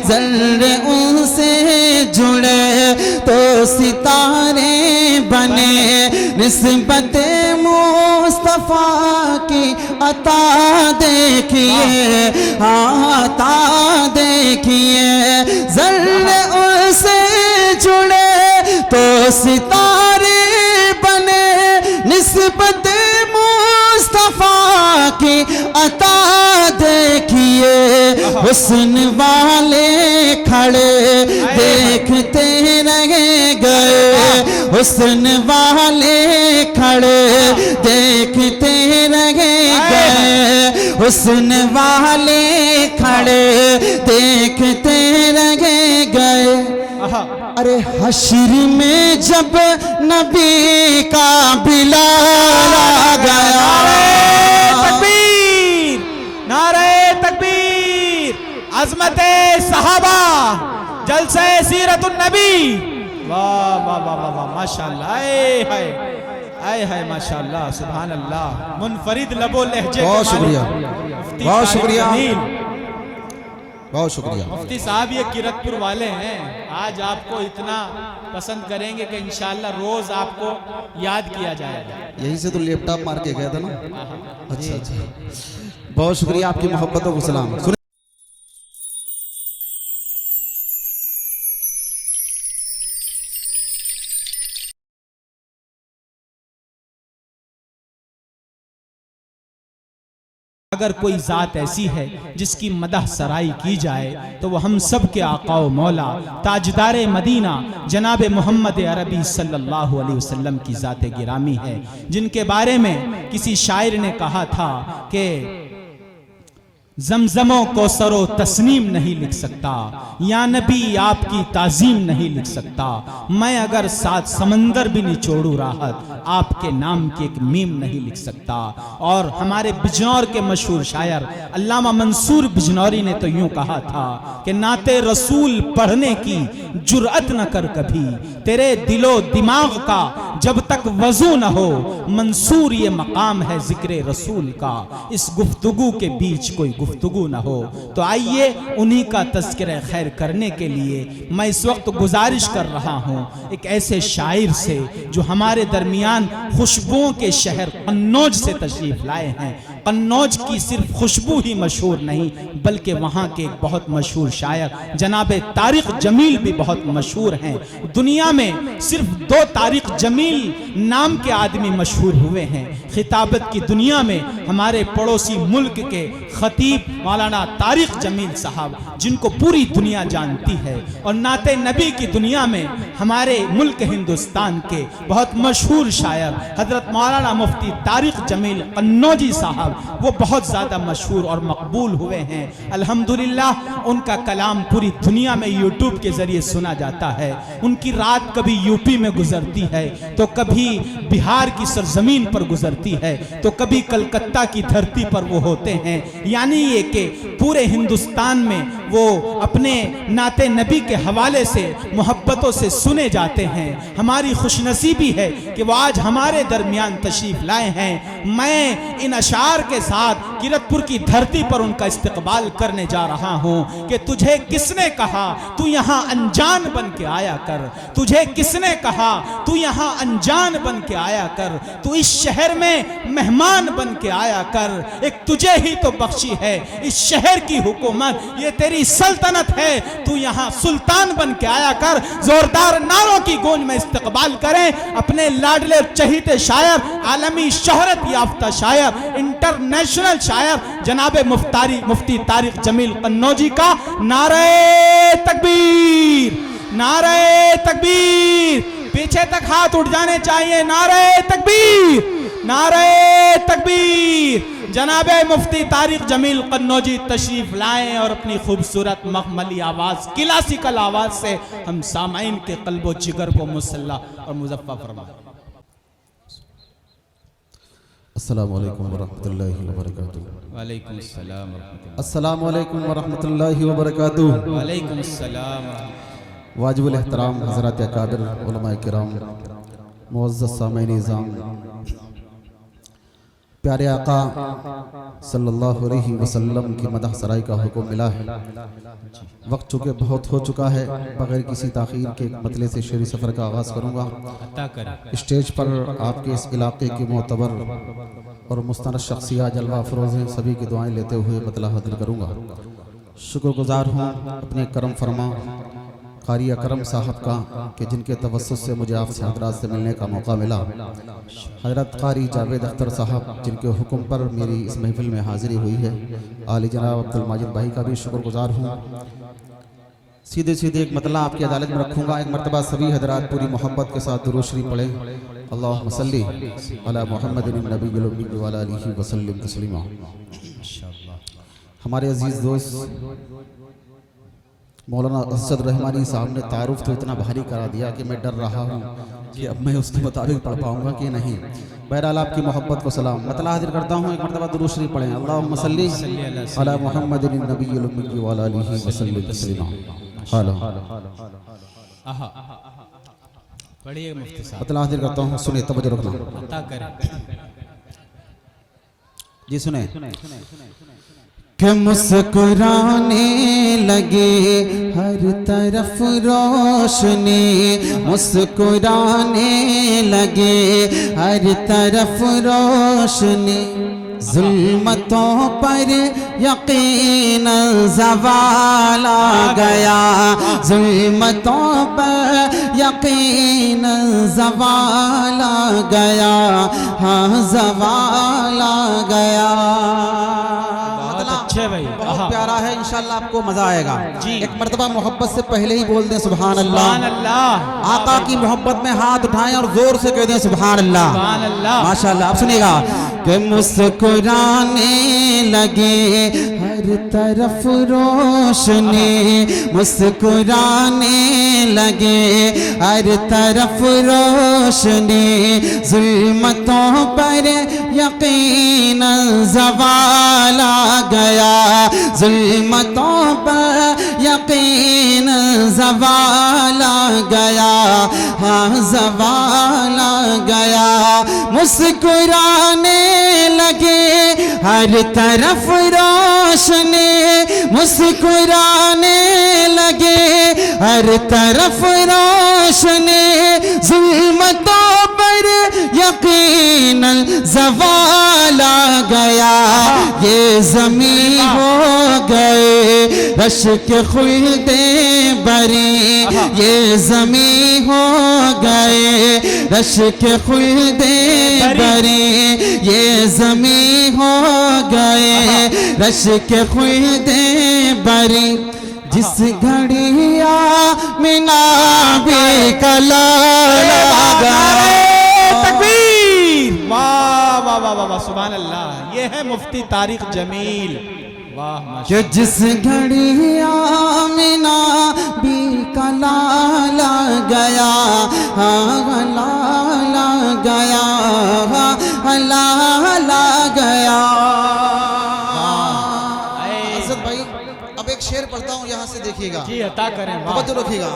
ज़र्रे उनसे जुड़े तो सितारे बने। निस्बत मुस्तफ़ा की अता देखिए, आता देखिए। ज़र्रे उनसे जुड़े तो सितारे बने। निस्बत मुस्तफ़ा की अता देखिए। हुस्न वाले खड़े देखते रह गए। हुस्न वाले खड़े देखते रह गए। हुस्न वाले खड़े देखते रह गए। अरे हश्र में जब नबी का बिलाल आ गया। तकबीर, नारे तकबीर, अज़मते सहाबा, जलसे सीरतुन नबी। वाह वाह वाह वाह वाह, माशाअल्लाह, आए हाय माशाअल्लाह, सुभान अल्लाह। मुनफरिद लबो लहजे, बहुत शुक्रिया, बहुत शुक्रिया, बहुत शुक्रिया। मुफ्ती साहब ये किरतपुर वाले हैं, आज आपको इतना पसंद करेंगे कि इंशाअल्लाह रोज आपको याद किया जाएगा। यही से तो लैपटॉप मार के गया था ना। अच्छा अच्छा, बहुत शुक्रिया, आपकी मोहब्बतों को सलाम। अगर कोई ज़ात ऐसी है जिसकी मदह सराई की जाए तो वो हम सब के आका व मौला ताजदार मदीना जनाब मोहम्मद अरबी सल्लल्लाहु अलैहि वसल्लम की ज़ात गिरामी है, जिनके बारे में किसी शायर ने कहा था कि ज़मज़मो कौसरो तस्नीम नहीं लिख सकता, या नबी आपकी ताज़ीम नहीं लिख सकता। मैं अगर 7 समंदर भी निचोड़ू राहत, आपके नाम की एक मीम नहीं लिख सकता। और हमारे बिजनौर के मशहूर शायर अल्लामा मंसूर बिजनौरी ने तो यूं कहा था कि नाते रसूल पढ़ने की जुर्अत न कर कभी, तेरे दिलो दिमाग का जब तक वजू न हो। मंसूर ये मकाम है जिक्र रसूल का, इस गुफ्तगू के बीच कोई गुफ्तगू न हो। तो आइए उन्हीं का तज़किरा खैर करने के लिए मैं इस वक्त गुजारिश कर रहा हूँ एक ऐसे शायर से जो हमारे दरमियान खुशबुओं के शहर कन्नौज से तशरीफ लाए हैं। कन्नौज की सिर्फ खुशबू ही मशहूर नहीं, बल्कि वहाँ के एक बहुत मशहूर शायर जनाब तारिक जमील भी बहुत मशहूर हैं। दुनिया में सिर्फ 2 तारिक जमील नाम के आदमी मशहूर हुए हैं। खिताबत की दुनिया में हमारे पड़ोसी मुल्क के खतीब मौलाना तारिक जमील साहब, जिनको पूरी दुनिया जानती है, और नाते नबी की दुनिया में हमारे मुल्क हिंदुस्तान के बहुत मशहूर शायर हजरत मौलाना मुफ्ती तारिक जमील कन्नौजी साहब, वो बहुत ज़्यादा मशहूर और मकबूल हुए हैं। अल्हम्दुलिल्लाह उनका कलाम पूरी दुनिया में यूट्यूब के ज़रिए सुना जाता है। उनकी रात कभी यूपी में गुजरती है, तो कभी बिहार की सरजमीन पर गुजरती है, तो कभी कलकत्ता की धरती पर वो होते हैं। यानी ये कि पूरे हिंदुस्तान में वो अपने नाते नबी के हवाले से मोहब्बतों से सुने जाते हैं। हमारी खुशनसीबी है कि वो आज हमारे दरमियान तशरीफ लाए हैं। मैं इन अशार के साथ किरतपुर की धरती पर उनका इस्तकबाल करने जा रहा हूँ कि तुझे किसने कहा तू यहाँ अनजान बन के आया कर, तुझे किसने कहा तू यहाँ अनजान बन के आया कर, तू इस शहर में मेहमान बन के आया कर। एक तुझे ही तो बख्शी है इस शहर की हुकूमत, ये तेरी सल्तनत है, तू यहाँ सुल्तान बन के आया कर। जोरदार नारों की गूंज में इस्तकबाल करें अपने लाडले चहीते शायर, आलमी शोहरत याफ्ता शायर, इंटरनेशनल शायर जनाब मुफ्ती तारिक जमील कन्नौजी का। नारे तकबीर, नारे तकबीर, पीछे तक हाथ उठ जाने चाहिए। नारे तकबीर, नारे तकबीर। जनाबे मुफ्ती तारिक जमील कन्नौजी तशरीफ लाएं और अपनी खूबसूरत मखमली आवाज़, क्लासिकल आवाज़ से हम सामाइन के कल्बो जिगर को मुसल्ला और मुज़फ़्फ़ा फरमाएं। अस्सलामु अलैकुम वरहमतुल्लाहि वबरकातुहू। वालेकुम अस्सलाम वरहमतुल्लाह। अस्सलामु अलैकुम वरहमतुल्लाहि वबरकातुहू। वालेकुम अस्सलाम। वाजिबुल एहतराम हज़रात अकाबिर उलमाए किराम, मुअज़्ज़ज़ सामईन निज़ाम, प्यारे आका सल्लल्लाहु अलैहि वसल्लम की मदह सराय का हुक्म मिला है। वक्त चूँकि बहुत हो चुका है, बगैर किसी ताख़ीर के एक मतले से शेरी सफ़र का आगाज़ करूँगा। स्टेज पर आपके इस इलाके के मोतबर और मुस्तनद शख्सियत जलवा अफरोज़ हैं, सभी की दुआएं लेते हुए मतला हासिल करूँगा। शुक्रगुज़ार हूँ अपने करम फरमा कारी अकरम साहब का कि जिनके तवस्सुस से मुझे आपसे हज़रात से मिलने का मौका मिला। हज़रत कारी जावेद अख्तर साहब जिनके हुक्म पर मेरी इस महफिल में हाज़िरी हुई है। आली जनाब अब्दुल माजिद भाई का भी शुक्रगुज़ार हूँ। सीधे सीधे एक मतला आपकी अदालत में रखूँगा। एक मरतबा सभी हज़रात पूरी मोहब्बत के साथ दुरूद शरीफ पढ़े। अल्लाहुम्मा सल्ली अला मुहम्मदिन नबीय्यिल उम्मी व अला आलिहि व सल्लिम तस्लीमा। हमारे अजीज़ दोस्त मौलाना असद रहमानी साहब ने तारुफ तो इतना भारी करा दिया कि मैं डर रहा हूँ कि अब मैं उसके मुताबिक पढ़ पाऊँगा कि नहीं। बहरहाल आपकी मोहब्बत को सलाम मतला हाजिर करता हूँ। एक मरतबा दुरूद शरीफ पढ़ें। अल्लाहुम्मा सल्ली अला मुहम्मदिन नबीय्यिल उम्मी व अला आलिहि व सल्लिम तस्लीमा। हालो पढ़िए मुफ्ती साहब। मतला हाजिर करता हूँ, सुने तवज्जो रखना जी। सुने कि मुस्कुराने लगे हर तरफ रोशनी, मुस्कुराने लगे हर तरफ रोशनी। जुल्मतों पर यकीन ज़वाल आ गया, जुल्मतों पर यकीन ज़वाल आ गया, हाँ ज़वाल आ गया। बहुत प्यारा है, इंशाल्लाह आपको मजा आएगा जी। एक मर्तबा मोहब्बत से पहले ही बोल दें सुभान अल्लाह। आका की मोहब्बत में हाथ उठाएं और जोर से कह दें सुभान अल्लाह। माशाल्लाह। आप सुनिएगा कि मुस्कुराने लगे हर तरफ रोशनी, मुस्कुराने लगे हर तरफ रोशनी। जुल्मतों पर यकीन ज़वाल आ गया, जुल्मतों पर यकीन ज़वाल आ गया, हाँ ज़वाल आ गया। मुस्कुराने लगे हर तरफ रोशनी, मुस्कुराने लगे हर तरफ रोशनी। जुल्मतों पर यकीन ज़वाल आ गया, ये ज़मीं हो गए रश्क खुल्दे बरी, ये ज़मीं हो गए रश्क खुल्दे बरी, ये ज़मीं हो गए रश्क खुल्दे बरी। जिस घड़िया मिना भी कला तकबीर। वाह वाह वाह वाह सुभान अल्लाह। ये है मुफ्ती तारिक जमील। वाह। कि जिस घड़िया मिना भी कला गया, हाँ ला गया, हाँ ला गया। असद भाई अब एक शेर पढ़ता हूँ, यहाँ से देखिएगा जी, अता करें। तवज्जो रखिएगा।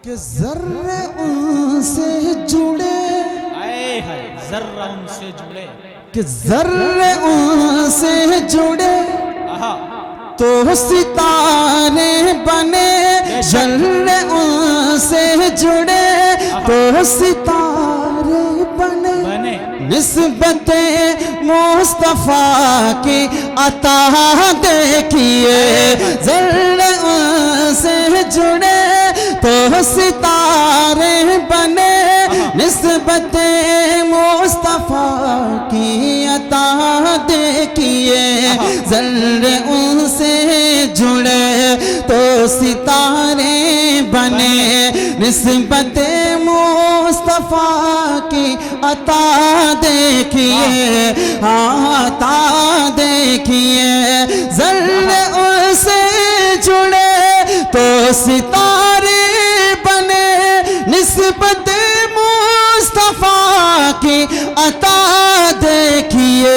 कि ज़र्रे उनसे जुड़े, ज़र्रा उनसे जुड़े, कि ज़र्रे उनसे जुड़े तो सितारे बने, ज़र्रे उनसे जुड़े तो सितारे बने। निस्बते मुस्तफा की अता देखिए, ज़र्रे उनसे जुड़े तो सितारे बने। निस्बते मुस्तफा की अता देखिए, ज़र्रे उनसे जुड़े तो सितारे बने। निस्बते मुस्तफा की अता देखिए, अता देखिए। ज़र्रे उनसे जुड़े तो सितारे बने। निस्बते मुस्तफा की अता देखिए,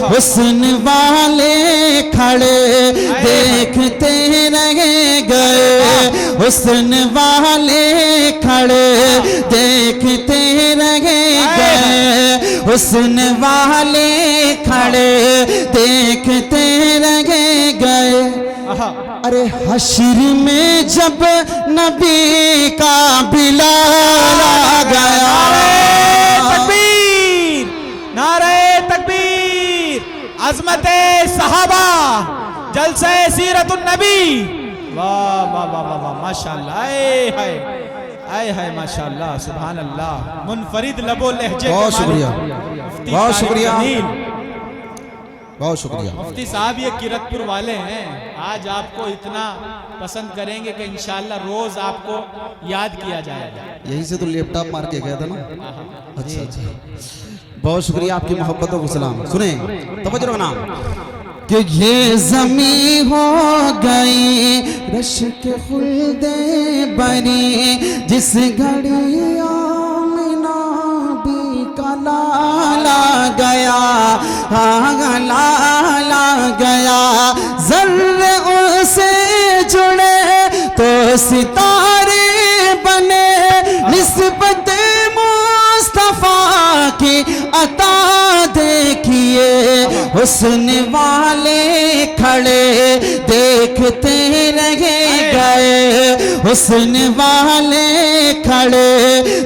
हुस्न वाले खड़े देखते रह गए, हुस्न वाले खड़े देखते रह गए, हुस्न वाले खड़े देखते रह गए। अरे हश्र में जब नबी का बिलाल आ गया, तकबीर, नारे तकबीर, अज़मते सहाबा, जलसे सीरतुन नबी, वाह वाह वाह वाह वाह, माशाअल्लाह, आए हाय माशाअल्लाह, सुभान अल्लाह, मुनफरिद लबो लहजे। बहुत शुक्रिया, बहुत शुक्रिया, मुफ्ती बहुत शुक्रिया। मुफ्ती साहब ये किरतपुर वाले हैं, आज आपको इतना पसंद करेंगे कि इंशाअल्लाह रोज आपको याद किया जाएगा। यही से तो लैपटॉप मार के गया था ना। अच्छा अच्छा, बहुत शुक्रिया, आपकी मोहब्बतों को सलाम। सुने तवज्जो रखना कि ये जमी हो गई रश्क खुल्दे बनी, जिस घड़ी आमिना भी का लाला गया, हाँ लाला गया। ज़र्रे उनसे जुड़े तो सितारे बने, निस्बत मुस्तफा की अता देखिए, हुस्न वाले खड़े देखते रह गए, हुस्न वाले खड़े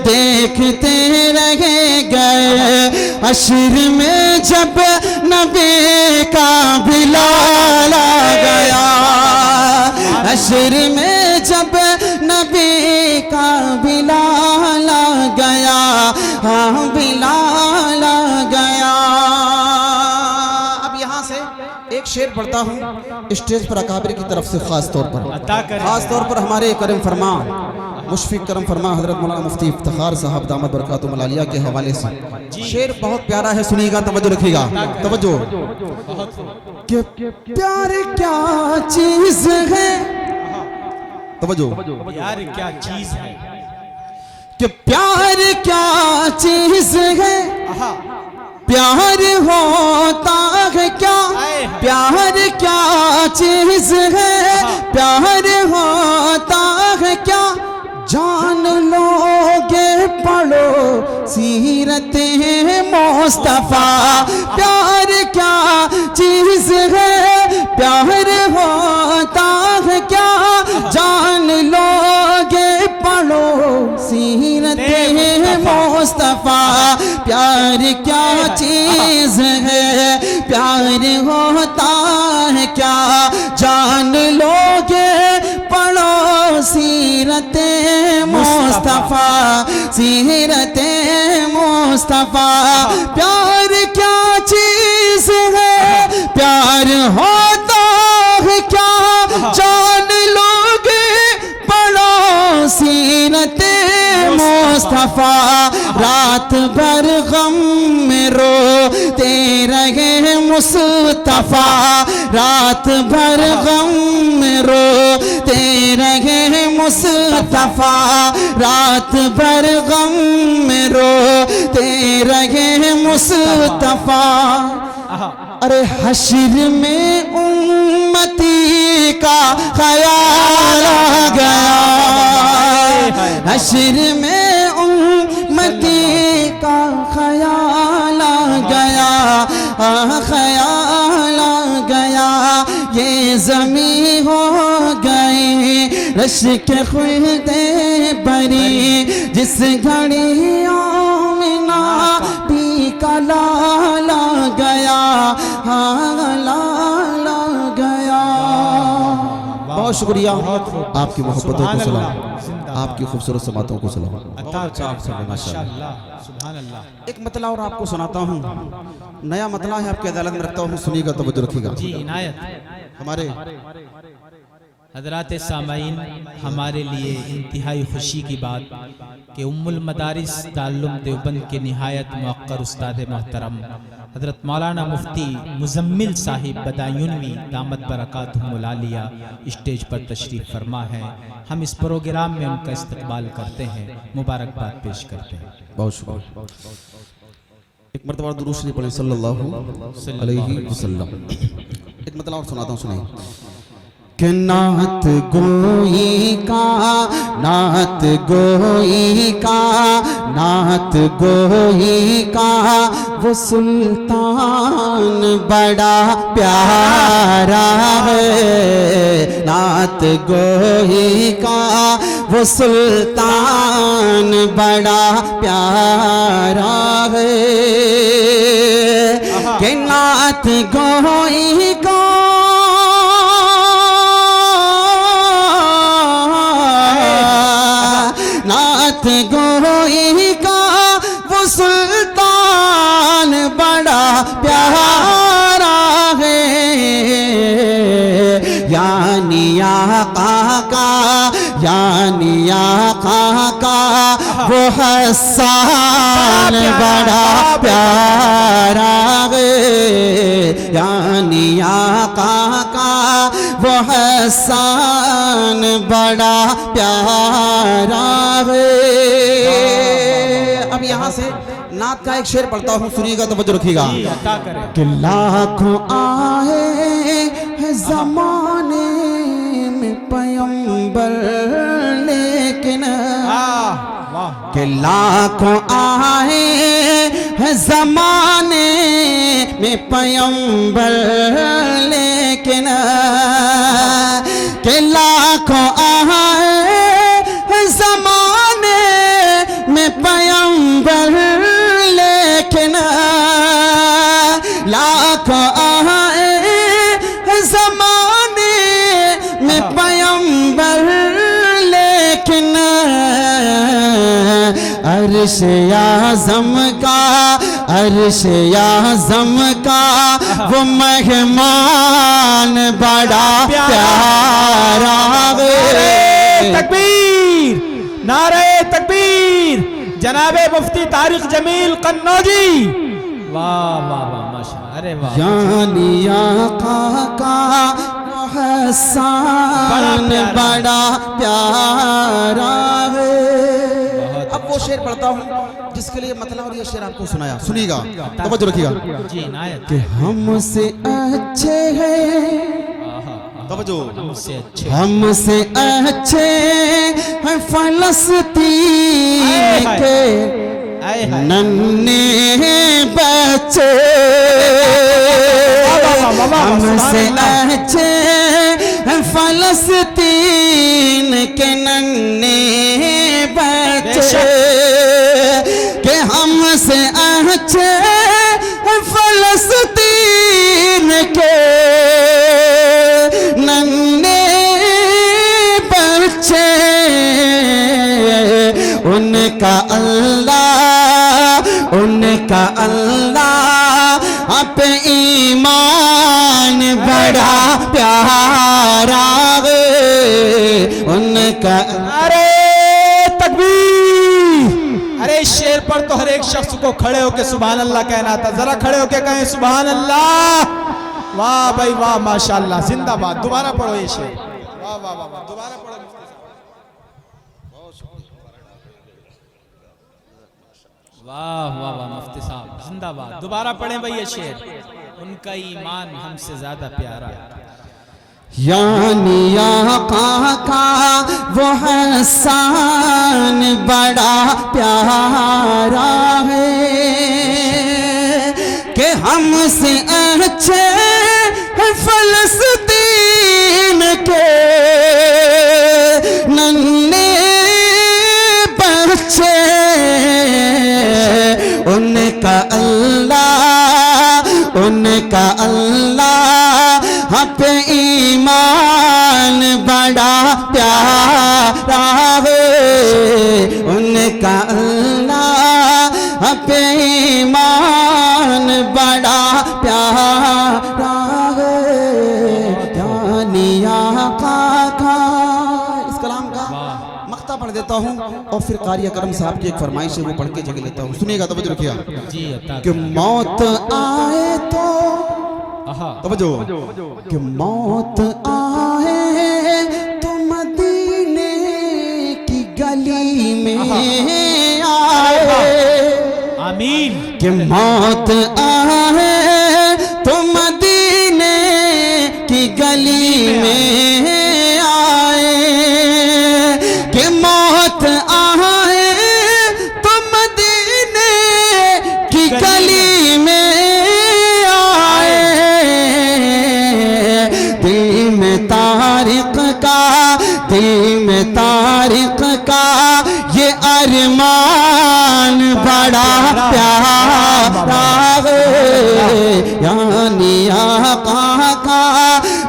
देखते रह गए। हश्र में जब नबी का बिलाल आ गया, हश्र में जब नबी का बिलाल आ गया, हाँ बिलाल आ गया। अब यहाँ से एक शेर पढ़ता हूँ स्टेज पर अकाबिर की तरफ से, खास तौर पर हमारे करम फरमा मुशफिक करम फरमा हजरत मौलाना मुफ्ती इफ्तिखार साहब दामद बरकातुहुल आलिया के हवाले से। शेर बहुत प्यारा है, सुनिएगा, तवज्जो रखिएगा, तवज्जो। कि प्यार क्या चीज है, तवज्जो, यार क्या चीज है, कि प्यार क्या चीज है, प्यार होता है क्या, प्यार क्या चीज है, प्यार होता है क्या, जान लोगे पढ़ो सीरत मुस्तफा। प्यार क्या चीज है, प्यार होता है क्या, जान लोगे पढ़ो सीरत मुस्तफा। प्यार क्या चीज है, प्यार होता है क्या, जान लोगे पढ़ो सीरत मुस्तफा, सीरत मुस्तफा। प्यार क्या चीज है, प्यार होता है क्या, जान लोगे पढ़ो सीरत मुस्तफा। रात भर गम में रोते रहे मुस्तफा, रात भर गम में रोते रहे मुस्तफा, रात भर गम में रोते रहे मुस्तफा। अरे हश्र में उम्मती का ख्याल आ गया, हश्र में उम्मती का ख्याल आ गया, ख्याल आ गया। ये ज़मी हो गई रश्क खुल्दे बरी, जिस घड़ी आमिना भी का लाल आ गया, हाँ लाल आ गया। बहुत शुक्रिया, आपकी मोहब्बतों को सलाम, आपकी खूबसूरत समातों को सलाम। एक मतला और आपको सुनाता हूँ, नया मतला है, आपकी अदालत में रखता हूँ, सुनिएगा, तवज्जो रखिएगा। जी इनायत। हमारे हज़रात सामाईन, हमारे लिए इंतहाई खुशी की बात कि उम्मुल मदारिस दारुल देवबंद के निहायत मुअक्कर उस्ताद मोहतरम हज़रत मौलाना मुफ्ती मुजम्मिल साहिब बदायूनवी दामत बरकातुहुल आलिया स्टेज पर तशरीफ़ फरमा है। हम इस प्रोग्राम में उनका इस्तकबाल करते हैं, मुबारकबाद पेश करते हैं। बहुत शुक्रिया। एक मरतबा दुरूद शरीफ पढ़ें सल्लल्लाहु अलैहि वसल्लम। एक मतलब और सुनाता हूँ, सुनिए कि नात गोई का नात गोई का नात गोई का वो सुल्तान बड़ा प्यारा है। नात गोई का वो सुल्तान बड़ा प्यारा है। कि नात गोई का नात गोई का वो सुल्तान बड़ा प्यारा है। यानी आका का यानी आका का वो हसन बड़ा प्यारा है। यानी आका का वो हसन बड़ा प्यारा है। अब यहाँ से नात का एक शेर पढ़ता हूँ, सुनिएगा तो तवज्जो रखिएगा। कि लाखों आए हैं जमाने में पैगंबर लेकिन कि लाखों आए हैं जमाने में पैगंबर लेकिन कि लाखों आए हैं जमाने में पैगंबर लेकिन लाखों आए हैं जमाने में पैगंबर लेकिन अर्श आज़म का अर्श आज़म का वो मेहमान बड़ा प्यारा है। तकबीर, नारे तकबीर, जनाबे मुफ्ती तारिक जमील कन्नौजी। वाह वाह वाह माशाअल्लाह, अरे वाह। यानी आका का हसन बड़ा प्यारा है। अब वो शेर पढ़ता हूँ जिसके लिए मतलब और ये शेर आपको सुनाया, सुनिएगा तवज्जो रखिएगा। जी नायत कि हमसे अच्छे हैं तवज्जो हमसे अच्छे हैं फलस्तीन के नन्हे बच्चे। हमसे अच्छे हैं फलस्तीन के नन्हे बच्चे। कि हमसे अच्छे हैं फलस्तीन के नन्हे बच्चे। उनका अल्लाह पे ईमान बड़ा प्यारा है। उनका अरे तकबीर। अरे इस शेर पर तो हर एक शख्स को खड़े होकर सुभान अल्लाह कहना था। जरा खड़े होकर कहें सुभान अल्लाह। वाह भाई वाह माशाअल्लाह, जिंदाबाद। दोबारा पढ़ो ये शेर। वाह वाह वाह, दोबारा पढ़ो। वाह वाह वाह मुफ्ती साहब, जिंदाबाद। दोबारा पढ़ें भाई ये शेर। उनका ईमान हमसे ज्यादा प्यारा है। यानी आका का वो हसन बड़ा प्यारा है। कि हमसे अच्छे हैं फलस्तीन के नन्हे बच्चे। उनका अल्लाह पे ईमान बड़ा प्यारा है। उनका अल्लाह पे ईमान बड़ा प्यारा है। यानी आका का इस कलाम का मक्ता पढ़ देता हूँ और फिर कारी करम साहब की एक फरमाइश है वो पढ़ के जगह लेता हूँ, सुनिएगा तवज्जो रखिएगा। कि मौत आए तो तवज्जो कि मौत आए तो मदीने की गली में आए। आमीन। कि मौत आए तो मदीने की गली में दिल में तारिक का ये अरमान बड़ा प्यारा है, यानी आका का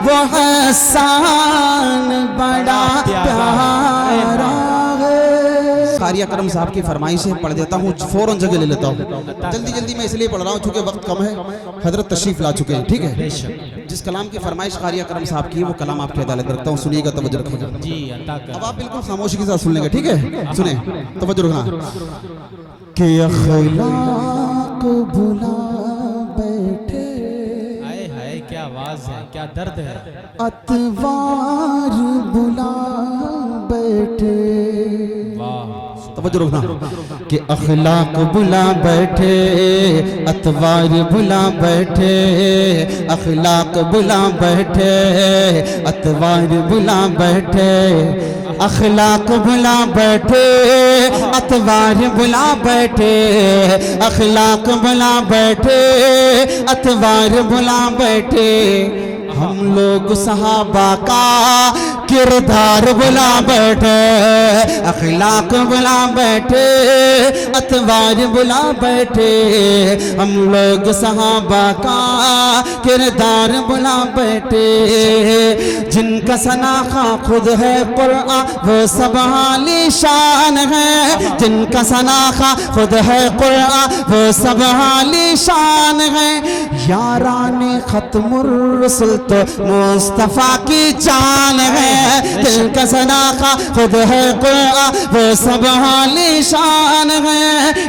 वो हसन बड़ा प्यारा है। कारी अकरम साहब की फरमाइश है, पढ़ देता हूँ, फौरन जगह ले लेता हूँ। जल्दी जल्दी मैं इसलिए पढ़ रहा हूँ चूंकि वक्त कम है, हजरत तशरीफ ला चुके हैं। ठीक है, जिस कलाम की फरमाइश कारी अकरम साहब की, वो कलाम आपकी अदालत में रखता हूँ, सुनिएगा, तवज्जो रखिएगा। जी अता कर। अब आप बिल्कुल खामोशी के साथ सुन लेंगे। ठीक है, सुने, तवज्जो रखना। कि अखलाक भुला बैठे, हाय हाय क्या आवाज है, क्या दर्द है। अतवार बुला बैठे, वाह तवज्जो रखना। कि अखलाक बुला बैठे, अतवार बुला बैठे, अखलाक बुला बैठे, अतवार बुला बैठे, अखलाक बुला बैठे, अतवार बुला बैठे, अखलाक बुला बैठे, अतवार बुला बैठे। हम लोग सहाबा का किरदार बुला बैठे, अखलाक बुला बैठे, अतवार बुला बैठे। हम लोग सहाबा का किरदार बुला बैठे। जिनका सनाखा खुद है कुरआन वो सब आली शान है, जिनका सनाखा खुद है कुरआन वो सब आली शान है। याराने खत्मुर रसूल तो मुस्तफा की जान है, जिनका सनाखा खुद है कुरआन वो सब आली शान है।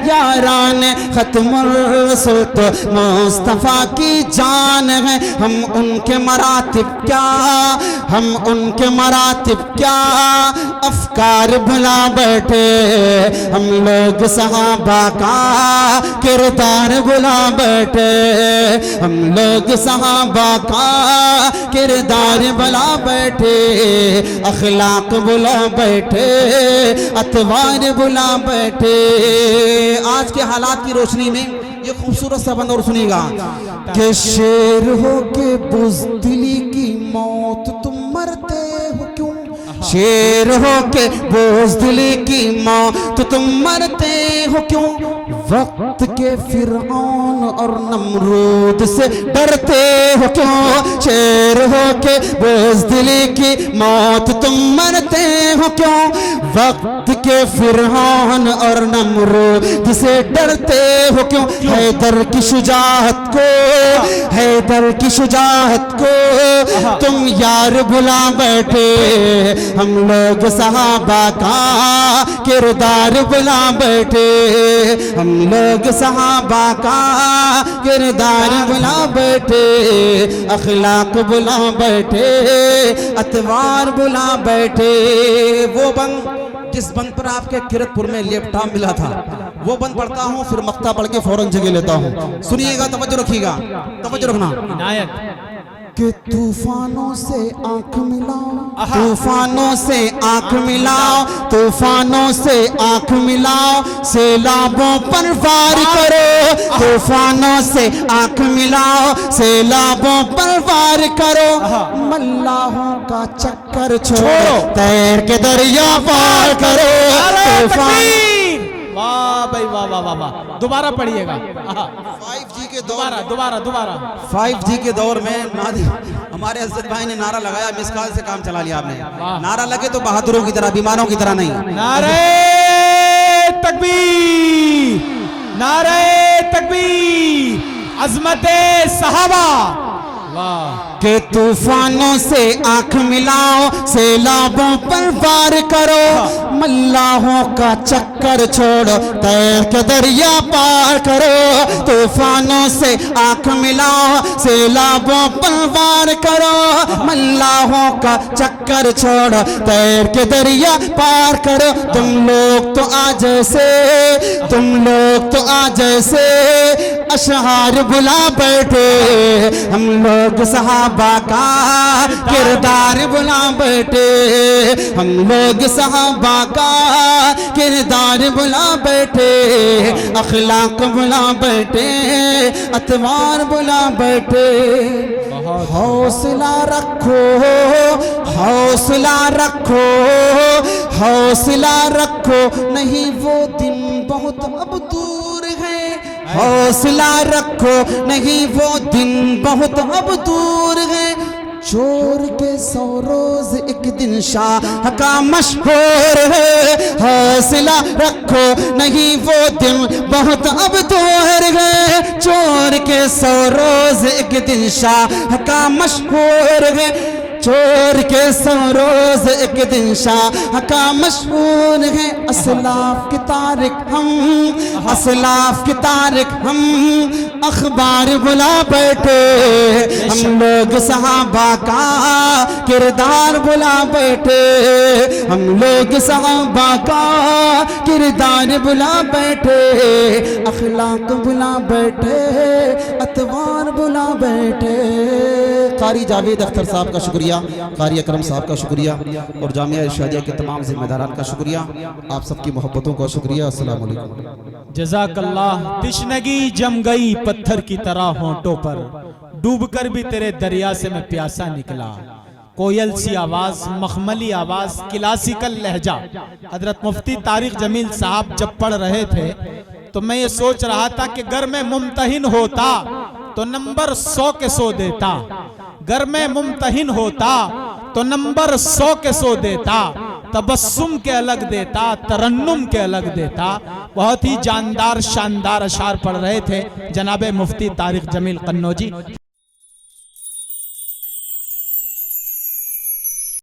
याराने खत्मुर रसूल तो मुस्तफा की जान है। हम उनके मरातिब क्या, हम उनके मरातिब क्या अफकार भुला बैठे। हम लोग सहाबा का किरदार भुला बैठे, हम लोग सहाबा का किरदार भुला बैठे। अखलाक भुला बैठे, अतवार भुला बैठे। आज के हालात की रोशनी में ये खूबसूरत सा बंद और सुनिएगा कि शेर हो के बुज़दिली की मौत तुम मरते हो क्यों, शेर हो के बुज़दिली की मौत तुम मरते हो क्यों। वक्त के फिरऔन और नमरूद से डरते हो क्यों, शेर हो के बुज़दिली की मौत तुम मरते हो क्यों। वक्त के फिरऔन और नमरूद से डरते हो क्यों। हैदर की शुजाअत को, हैदर की शुजाअत को तुम यार भुला बैठे। हम लोग सहाबा का किरदार भुला बैठे, हम लोग सहाबा का किरदार भुला बैठे। अखलाक भुला बैठे, अतवार भुला बैठे। वो बंद जिस बंद पर आपके किरतपुर में लैपटॉप मिला था, वो बंद पढ़ता हूँ, फिर मक्ता पढ़ के फौरन जगह लेता हूँ। सुनिएगा, तवज्जो रखिएगा, तवज्जो रखना। इनायत कि तूफानों से आंख मिलाओ, तूफानों से आंख मिलाओ, तूफानों से आंख मिलाओ, सैलाबों पर वार करो। तूफानों से आंख मिलाओ, सैलाबों पर वार करो। मल्लाहों का चक्कर छोड़ो, तैर के दरिया पार करो। तूफान, वाह भाई वाह वाह वाह वाह। दोबारा पढ़िएगा। 5G के दौर, दोबारा 5G के दौर में नादी हमारे हजरत भाई ने नारा लगाया, मिसकाल से काम चला लिया आपने। नारा लगे तो बहादुरों की तरह, बीमारों की तरह नहीं। नारे तकबीर, नारे तकबीर, अज़मते सहाबा। वाह। के तूफानों से आंख मिलाओ, सैलाबों पर वार करो। मल्लाहों का चक्कर छोड़ो, तैर के दरिया पार करो। तूफानों से आंख मिलाओ, सैलाबों पर वार करो। मल्लाहों का चक्कर छोड़ो, तैर के दरिया पार करो। तुम लोग तो आज ऐसे, तुम लोग तो आज ऐसे अशहार बुला बैठे, हम लोग सहाबा का किरदार बुला बैठे, हम लोग सहाबा का किरदार बुला बैठे, अखलाक बुला बैठे, अतवार बुला बैठे। हौसला रखो, हौसला रखो, हौसला रखो, नहीं वो दिन बहुत अब दूर है। हौसला रखो, नहीं वो दिन बहुत अब दूर है। चोर के 100 रोज एक दिन शाह का मशहूर है। हौसला रखो, नहीं वो दिन बहुत अब दूर है। चोर के 100 रोज एक दिन शाह का मशहूर है। चोर के 100 रोज एक दिन शाह का मशहूर है। असलाफ की तारीख हम, असलाफ की तारीख हम, अखबार बुला बैठे, हम लोग सहाबा का किरदार बुला बैठे, हम लोग सहाबा का किरदार बुला बैठे, अखलाक बुला बैठे, अतवार बुला बैठे। कारी जावेद अख्तर साहब का शुक्रिया, कारी अकरम साहब का शुक्रिया और जामिया इरशादिया के तमाम जिम्मेदारान का शुक्रिया। आप सबकी मोहब्बतों का शुक्रिया। अस्सलाम वालेकुम। जज़ाकल्लाह। तिश्नगी जम गई पत्थर की तरह होंठों पर, डूबकर भी तेरे दरिया से मैं प्यासा निकला। कोयल सी आवाज, मखमली आवाज, क्लासिकल लहजा। हजरत मुफ्ती तारिक जमील साहब जब पढ़ रहे थे तो मैं ये सोच रहा था कि अगर मैं मुमतहिन होता तो नंबर 100 के 100 देता, अगर मैं मुमतहिन होता तो नंबर 100 के 100 देता, तबस्सुम के अलग देता, तरन्नुम के अलग देता। बहुत ही जानदार शानदार अशार पढ़ रहे थे जनाबे मुफ्ती तारिक जमील कन्नौजी।